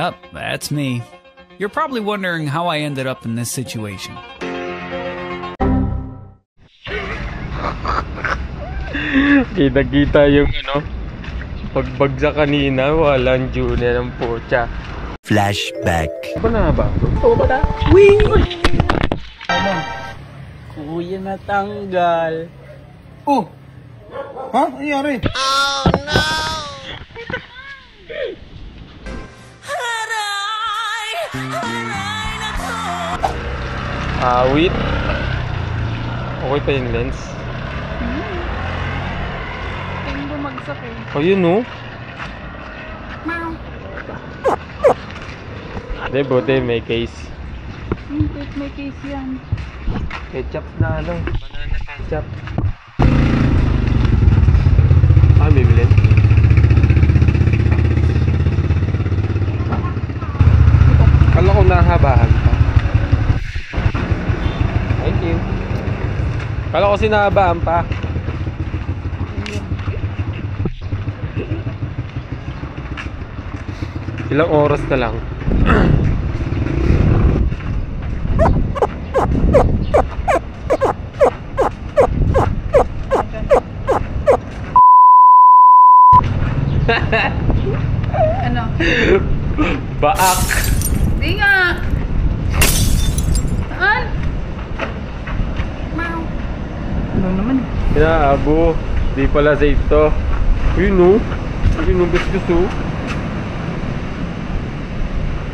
Yep, that's me. You're probably wondering how I ended up in this situation. Kita-kita yung pagbagsak kanina, walang Junior ng pocha. Flashback. Ano na ba? Oo ba na? Wing! Ano? Kuya natanggal. Oh! Ha? Ano nangyari? Oh no! Awit. Okay pa yung lens. Yung bumagsak eh. Oh, yun oh. Hindi, buti may case. May case yan. Ketchup na banana ketchup. Bibilin. Kala ko nahabahan pa. Thank you. Kala ko sinahabaan pa. Ilang oras na lang. Ano? Baak. Di nga. Saan? Ano naman? Abo. Di pala safe to. Yun oh. Yun oh, gusto.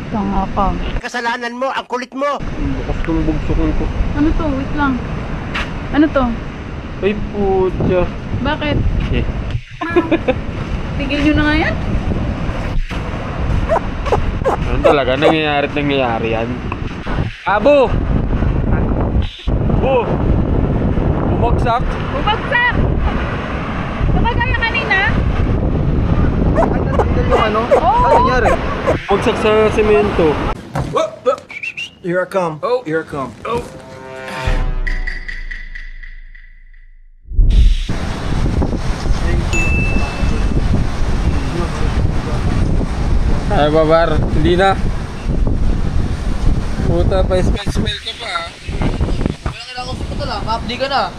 Tanga pa. Kasalanan mo, ang kulit mo. Bukas kong bugsukin ko. Ano to? Wait lang. Ano to? Ay putya. Bakit? Eh. Tigil nyo na nga yan? Ano talaga? Nangyayari yan. Abo! Oh! Bumagsak! Bumagsak! Baka kaya kanina? Yung ano? Oo! Ano nangyari? Bumagsak sa semento. Oh! Here I come. Oh! Here I come. Oh! Ay babar, hindi na. Puta pa, smell ka pa. Wala kailangan ko sa putol ah. Maapdi ka na.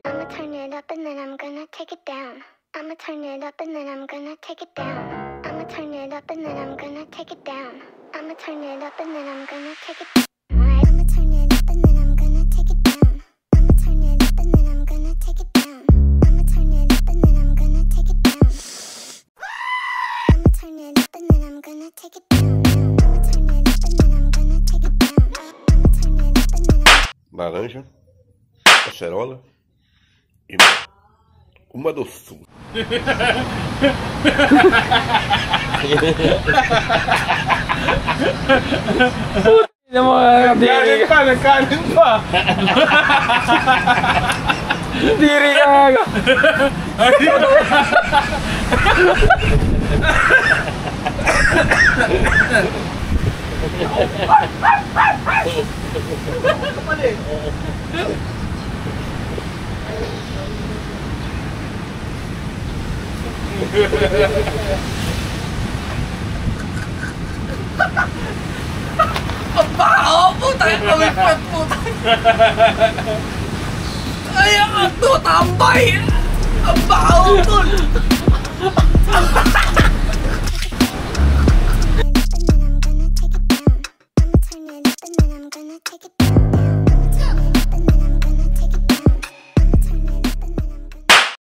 I'ma turn it up and then I'm gonna take it down. I'ma turn it up and then I'm gonna take it down. I'ma turn it up and then I'm gonna take it down. I'ma turn it up and then I'm gonna take it down. I'ma turn it up and then I'm gonna take it down. I'ma turn it up and then I'm gonna take it down. I'ma turn it up and then I'm gonna take it down. I'ma turn it up and then I'm gonna take it down. I'ma turn it up and then I'm gonna take it down. I'ma turn it up and then laranja, acerola e uma doçura. Nagkanin pa. Diri ka. Pao! Puta yung pamipot! Puta! Ay, ang ito! Tambay! Ang bao!